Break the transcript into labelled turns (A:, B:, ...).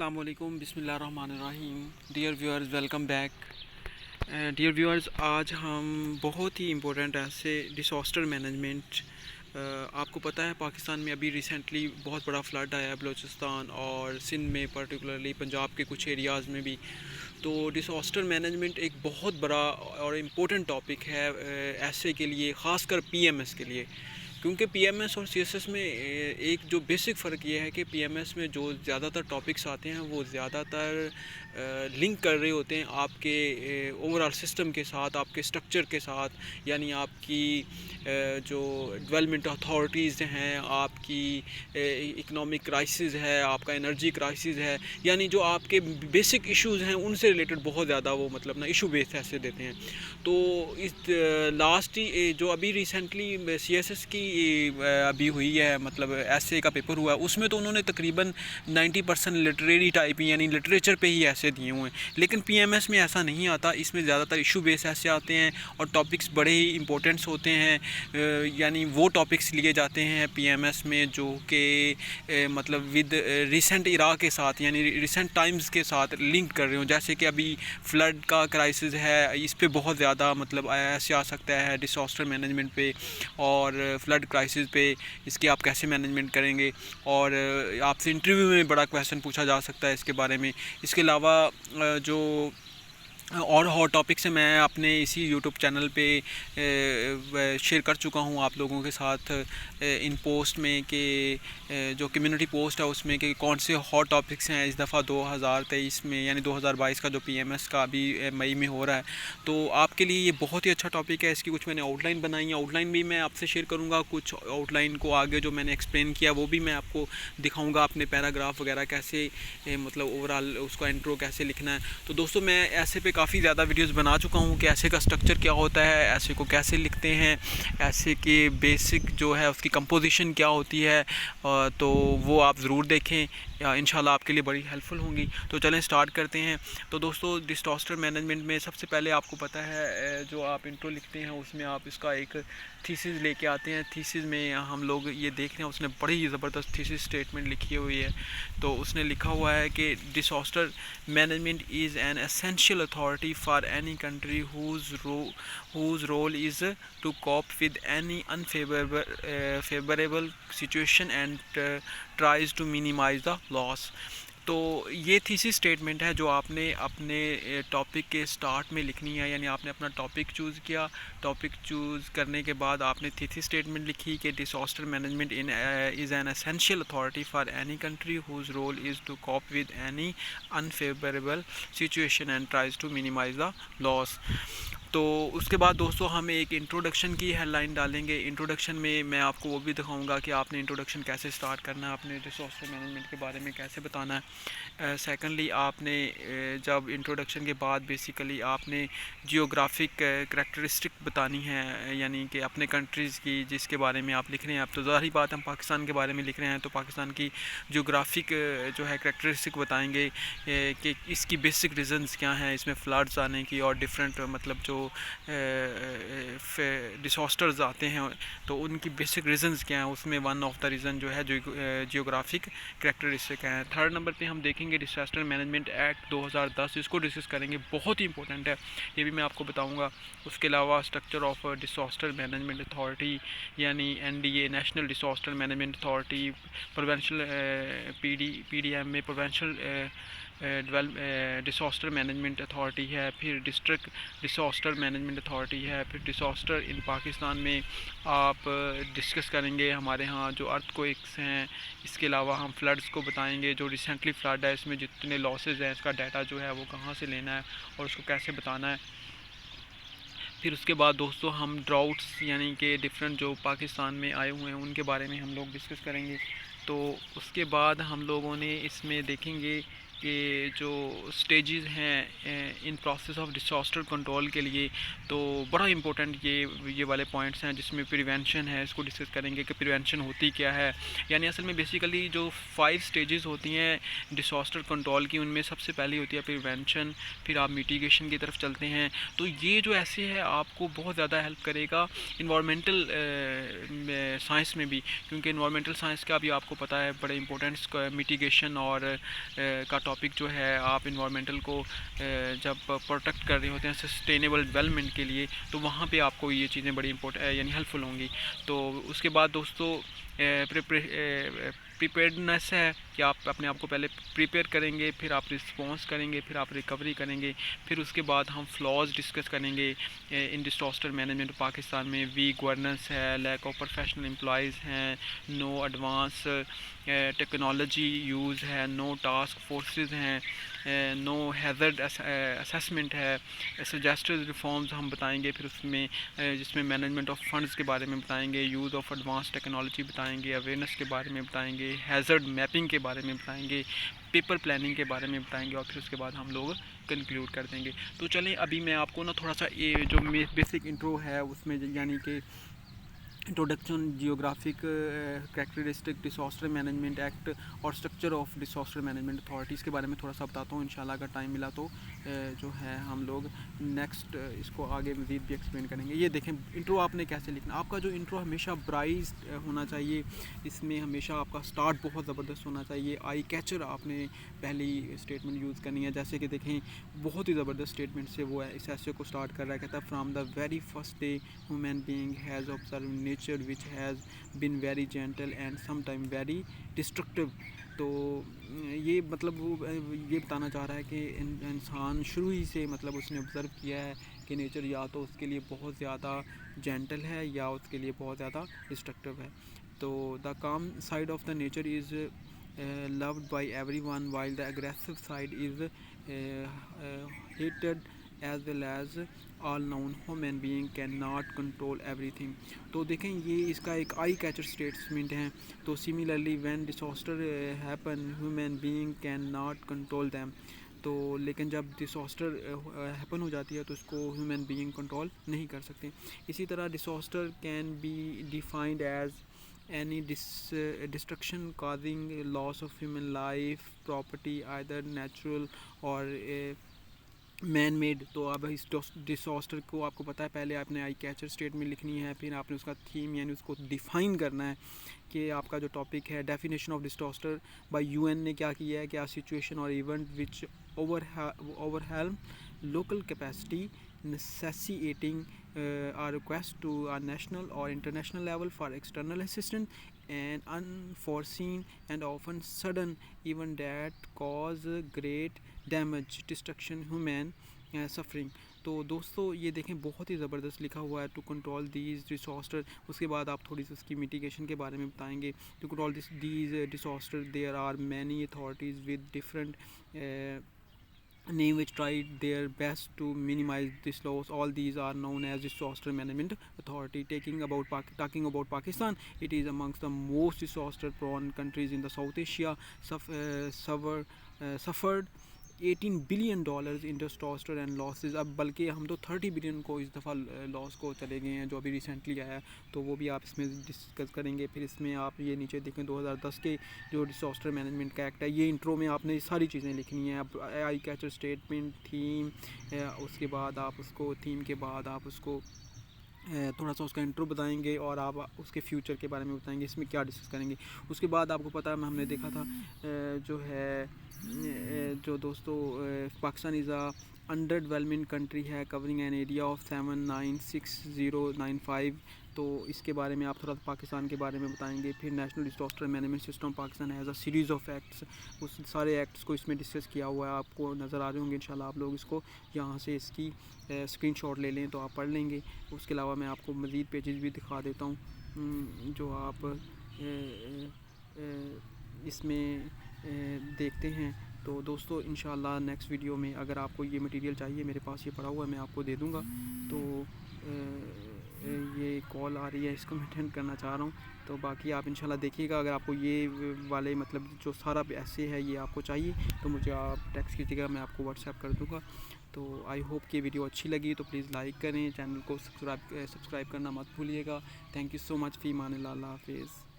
A: अस्सलाम वालेकुम, बिस्मिल्लाहिर्रहमानिर्रहीम। Dear viewers, welcome back. Dear viewers, आज हम बहुत ही इम्पोर्टेंट ऐसे डिसास्टर मैनेजमेंट, आपको पता है पाकिस्तान में अभी रिसेंटली बहुत बड़ा फ्लड आया है, बलूचिस्तान और सिंध में, पर्टिकुलरली पंजाब के कुछ एरियाज़ में भी। तो डिसास्टर मैनेजमेंट एक बहुत बड़ा और इम्पोर्टेंट टॉपिक है ऐसे के लिए, ख़ासकर पीएमएस के लिए। क्योंकि पीएमएस और सीएसएस में एक जो बेसिक फ़र्क ये है कि पीएमएस में जो ज़्यादातर टॉपिक्स आते हैं वो ज़्यादातर लिंक कर रहे होते हैं आपके ओवरऑल सिस्टम के साथ, आपके स्ट्रक्चर के साथ। यानी आपकी जो डेवलपमेंट अथॉरिटीज़ हैं, आपकी इकनॉमिक क्राइसिस है, आपका एनर्जी क्राइसिस है, यानी जो आपके बेसिक इश्यूज़ हैं उनसे रिलेटेड बहुत ज़्यादा वो मतलब ना इशू बेस ऐसे देते हैं। तो इस लास्ट जो अभी रिसेंटली सीएसएस की अभी हुई है, मतलब ऐसे का पेपर हुआ है, उसमें तो उन्होंने तकरीबन 90% लिटरेरी टाइप यानी लिटरेचर पे ही ऐसे दिए हुए हैं। लेकिन पीएमएस में ऐसा नहीं आता, इसमें ज़्यादातर इशू बेस ऐसे आते हैं और टॉपिक्स बड़े ही इंपॉर्टेंट्स होते हैं। यानी वो टॉपिक्स लिए जाते हैं पीएमएस में जो कि मतलब विद रिसेंट इरा के साथ, यानी रिसेंट टाइम्स के साथ लिंक कर रहे हो। जैसे कि अभी फ्लड का क्राइसिस है, इस पे बहुत ज़्यादा मतलब ऐसे आ सकता है डिसास्टर मैनेजमेंट पे, और फ्लड क्राइसिस पे इसकी आप कैसे मैनेजमेंट करेंगे। और आपसे इंटरव्यू में बड़ा क्वेश्चन पूछा जा सकता है इसके बारे में। इसके अलावा जो और हॉट टॉपिक से मैं अपने इसी यूट्यूब चैनल पे शेयर कर चुका हूँ आप लोगों के साथ इन पोस्ट में कि जो कम्युनिटी पोस्ट है उसमें कि कौन से हॉट टॉपिक्स हैं इस दफ़ा 2023 में, यानी 2022 का जो पीएमएस का अभी मई में हो रहा है। तो आपके लिए ये बहुत ही अच्छा टॉपिक है। इसकी कुछ मैंने आउटलाइन बनाई है, आउटलाइन भी मैं आपसे शेयर करूँगा। कुछ आउटलाइन को आगे जो मैंने एक्सप्लेन किया वो भी मैं आपको दिखाऊँगा, अपने पैराग्राफ वगैरह कैसे मतलब ओवरऑल उसका इंट्रो कैसे लिखना है। तो दोस्तों, मैं ऐसे पे काफ़ी ज़्यादा वीडियोस बना चुका हूँ कि ऐसे का स्ट्रक्चर क्या होता है, ऐसे को कैसे लिखते हैं, ऐसे के बेसिक जो है उसकी कंपोजिशन क्या होती है। तो वो आप ज़रूर देखें, इंशाल्लाह आपके लिए बड़ी हेल्पफुल होंगी। तो चलें स्टार्ट करते हैं। तो दोस्तों, डिसास्टर मैनेजमेंट में सबसे पहले आपको पता है जो आप इंट्रो लिखते हैं उसमें आप इसका एक थीसिस लेके आते हैं। थीसिस में हम लोग ये देख रहे हैं, उसने बड़ी ही ज़बरदस्त थीसिस स्टेटमेंट लिखी हुई है। तो उसने लिखा हुआ है कि disaster management is an essential authority for any country whose role is to cope with any unfavorable situation and tries to minimize the loss। तो ये थीसिस स्टेटमेंट है जो आपने अपने टॉपिक के स्टार्ट में लिखनी है। यानी आपने अपना टॉपिक चूज़ किया, टॉपिक चूज़ करने के बाद आपने थीसिस स्टेटमेंट लिखी कि disaster management is an essential authority for any country whose role is to cope with any unfavourable situation and tries to minimise the loss. तो उसके बाद दोस्तों हम एक इंट्रोडक्शन की हेडलाइन डालेंगे। इंट्रोडक्शन में मैं आपको वो भी दिखाऊंगा कि आपने इंट्रोडक्शन कैसे स्टार्ट करना है, आपने डिसास्टर मैनेजमेंट के बारे में कैसे बताना है। सेकेंडली, आपने जब इंट्रोडक्शन के बाद बेसिकली आपने जियोग्राफिक करैक्टरिस्टिक बतानी है, यानी कि अपने कंट्रीज़ की जिसके बारे में आप लिख रहे हैं। अब तो ज़ाहिर बात हम पाकिस्तान के बारे में लिख रहे हैं तो पाकिस्तान की जियोग्राफिक जो है करैक्टरिस्टिक बताएंगे कि इसकी बेसिक रीज़न्स क्या हैं इसमें फ़्लड्स आने की, और डिफरेंट मतलब जो डिसास्टर्स आते हैं तो उनकी बेसिक रीज़न्स क्या हैं। उसमें वन ऑफ द रीज़न जो है जो जियोग्राफिक करैक्टरिस्टिक है। थर्ड नंबर पे हम देखेंगे डिसास्टर मैनेजमेंट एक्ट 2010, इसको डिस्कस करेंगे, बहुत ही इंपॉर्टेंट है, ये भी मैं आपको बताऊंगा। उसके अलावा structure of disaster management authority यानी NDA, National Disaster management Authority, provincial PDM में प्रोवेंशनल डिसास्टर मैनेजमेंट अथॉरिटी है, फिर डिस्ट्रिक्ट डिसास्टर मैनेजमेंट अथॉरिटी है, फिर डिसास्टर इन पाकिस्तान में आप डिस्कस करेंगे हमारे यहाँ जो अर्थक्वेक्स हैं। इसके अलावा हम फ्लड्स को बताएंगे, जो रिसेंटली फ्लड है इसमें जितने लॉसेज हैं इसका डाटा जो है वो कहाँ से लेना है और उसको कैसे बताना है। फिर उसके बाद दोस्तों हम ड्राउट्स यानी कि डिफरेंट जो पाकिस्तान में आए हुए हैं उनके बारे में हम लोग डिस्कस करेंगे। तो उसके बाद हम लोगों ने इसमें देखेंगे कि जो स्टेजेस हैं in process of disaster control के लिए, तो बड़ा इंपॉर्टेंट ये वाले पॉइंट्स हैं जिसमें प्रिवेंशन है, इसको डिस्कस करेंगे कि प्रिवेंशन होती क्या है। यानी असल में बेसिकली जो 5 स्टेजेस होती हैं डिसास्टर कंट्रोल की, उनमें सबसे पहली होती है प्रिवेंशन, फिर आप मिटिगेशन की तरफ चलते हैं। तो ये जो ऐसे है आपको बहुत ज़्यादा हेल्प करेगा इन्वामेंटल साइंस में भी, क्योंकि इन्वामेंटल साइंस का भी आपको पता है बड़े इंपॉर्टेंट मिटिगेशन और का ٹاپک جو ہے آپ انوائرمنٹل کو جب پروٹیکٹ کر رہے ہوتے ہیں سسٹینیبل ڈیولپمنٹ کے لیے، تو وہاں پہ آپ کو یہ چیزیں بڑی یعنی ہیلپ فل ہوں گی. تو اس کے بعد دوستو پریپیئرڈنس ہے کہ آپ اپنے آپ کو پہلے پریپیئر کریں گے، پھر آپ رسپانس کریں گے، پھر آپ ریکوری کریں گے. پھر اس کے بعد ہم فلاز ڈسکس کریں گے ان ڈساسٹر مینجمنٹ پاکستان میں. ویک گورننس ہے، لیک آف پروفیشنل امپلائیز ہیں، نو ایڈوانس ٹیکنالوجی یوز ہے، نو ٹاسک فورسز ہیں، نو ہیزرڈ اسیسمنٹ ہے. سجیسٹڈ ریفارمز ہم بتائیں گے پھر اس میں، جس میں مینجمنٹ آف فنڈز کے بارے میں بتائیں گے، یوز آف ایڈوانس ٹیکنالوجی بتائیں گے، اویئرنیس کے بارے میں بتائیں گے، ہیزرڈ میپنگ کے بارے میں بتائیں گے، پیپر پلاننگ کے بارے میں بتائیں گے، اور پھر اس کے بعد ہم لوگ کنکلیوڈ کر دیں گے. تو چلیں ابھی میں آپ کو نا تھوڑا سا یہ جو بیسک انٹرو ہے اس میں، یعنی کہ introduction, geographic characteristic, disaster management act اور structure of disaster management authorities کے بارے میں تھوڑا سا بتاتا ہوں. انشاءاللہ اگر ٹائم ملا تو جو ہے ہم لوگ نیکسٹ اس کو آگے مزید بھی ایکسپلین کریں گے. یہ دیکھیں انٹرو آپ نے کیسے لکھنا. آپ کا جو انٹرو ہمیشہ برائز ہونا چاہیے، اس میں ہمیشہ آپ کا سٹارٹ بہت زبردست ہونا چاہیے. آئی کیچر آپ نے پہلی اسٹیٹمنٹ یوز کرنی ہے. جیسے کہ دیکھیں بہت ہی زبردست اسٹیٹمنٹ سے وہ اس ایسے کو سٹارٹ کر رہا ہے. کہتا ہے from the very first day human being has observe nature which has been very gentle and some time very destructive. تو یہ مطلب وہ یہ بتانا چاہ رہا ہے کہ انسان شروع ہی سے مطلب اس نے آبزرو کیا ہے کہ نیچر یا تو اس کے لیے بہت زیادہ جینٹل ہے یا اس کے لیے بہت زیادہ ڈسٹرکٹیو ہے. تو the calm side of the nature is loved by everyone while the aggressive side is hated as well as all known human being cannot control everything. تو دیکھیں یہ اس کا ایک آئی کیچر اسٹیٹمنٹ ہے. تو similarly when disaster happen human being cannot control them. تو لیکن جب ڈساسٹر ہیپن ہو جاتی ہے تو اس کو ہیومن بینگ کنٹرول نہیں کر سکتے. اسی طرح disaster can be defined as any destruction causing loss of human life, property, either natural or man made. تو اب اس ڈساسٹر کو آپ کو پتہ ہے پہلے آپ نے آئی کیچر اسٹیٹمنٹ لکھنی ہے، پھر آپ نے اس کا تھیم یعنی اس کو ڈیفائن کرنا ہے کہ آپ کا جو ٹاپک ہے definition of disaster by U N نے کیا کیا ہے، کیا سچویشن اور event which overwhelm local capacity necessitating a request to a national or international level for external assistance and unforeseen and often sudden event that cause great damage, destruction, human suffering. تو دوستو یہ دیکھیں بہت ہی زبردست لکھا ہوا ہے ٹو کنٹرول دیز ڈساسٹر. اس کے بعد آپ تھوڑی سی اس کی میٹیگیشن کے بارے میں بتائیں گے. To control these disaster there are many authorities with different name which tried their best to minimize this loss. All these are known as disaster management authority. Talking about Pakistan, it is amongst the most disaster prone countries in the South Asia. Suffered $18 billion in disaster and losses. اب بلکہ ہم تو 30 billion کو اس دفعہ لاس کو چلے گئے ہیں جو ابھی ریسنٹلی آیا ہے، تو وہ بھی آپ اس میں ڈسکس کریں گے. پھر اس میں آپ یہ نیچے دیکھیں 2010 کے جو ڈساسٹر مینجمنٹ کا ایکٹ ہے. یہ انٹرو میں آپ نے ساری چیزیں لکھنی ہیں. اب آئی کیچر اسٹیٹمنٹ، تھیم، اس کے بعد آپ اس کو تھیم کے بعد آپ اس کو تھوڑا سا اس کا انٹرو بتائیں گے اور آپ اس کے فیوچر کے بارے میں بتائیں گے، اس میں کیا ڈسکس کریں گے. اس کے بعد آپ کو پتہ ہے ہم نے دیکھا تھا جو ہے جو دوستو پاکستان از اے انڈر ڈیولپمنٹ کنٹری ہے کورنگ این ایریا آف 796095. تو اس کے بارے میں آپ تھوڑا پاکستان کے بارے میں بتائیں گے. پھر National Disaster Management System Pakistan has a series of acts. اس سارے ایکٹس کو اس میں ڈسکس کیا ہوا ہے، آپ کو نظر آ رہے ہوں گے انشاءاللہ. آپ لوگ اس کو یہاں سے اس کی اسکرین شاٹ لے لیں تو آپ پڑھ لیں گے. اس کے علاوہ میں آپ کو مزید پیجز بھی دکھا دیتا ہوں جو آپ اس میں دیکھتے ہیں. تو دوستو انشاءاللہ نیکسٹ ویڈیو میں اگر آپ کو یہ مٹیریل چاہیے، میرے پاس یہ پڑا ہوا ہے، میں آپ کو دے دوں گا. تو یہ کال آ رہی ہے، اس کو میں اٹینڈ کرنا چاہ رہا ہوں. تو باقی آپ انشاءاللہ دیکھیے گا. اگر آپ کو یہ والے مطلب جو سارا ایسے ہے یہ آپ کو چاہیے تو مجھے آپ ٹیکسٹ کیجیے گا، میں آپ کو واٹس ایپ کر دوں گا. تو آئی ہوپ کہ ویڈیو اچھی لگی تو پلیز لائک کریں، چینل کو سبسکرائب کرنا مت بھولیے گا. تھینک یو سو مچ. فی امان اللہ. اللہ حافظ.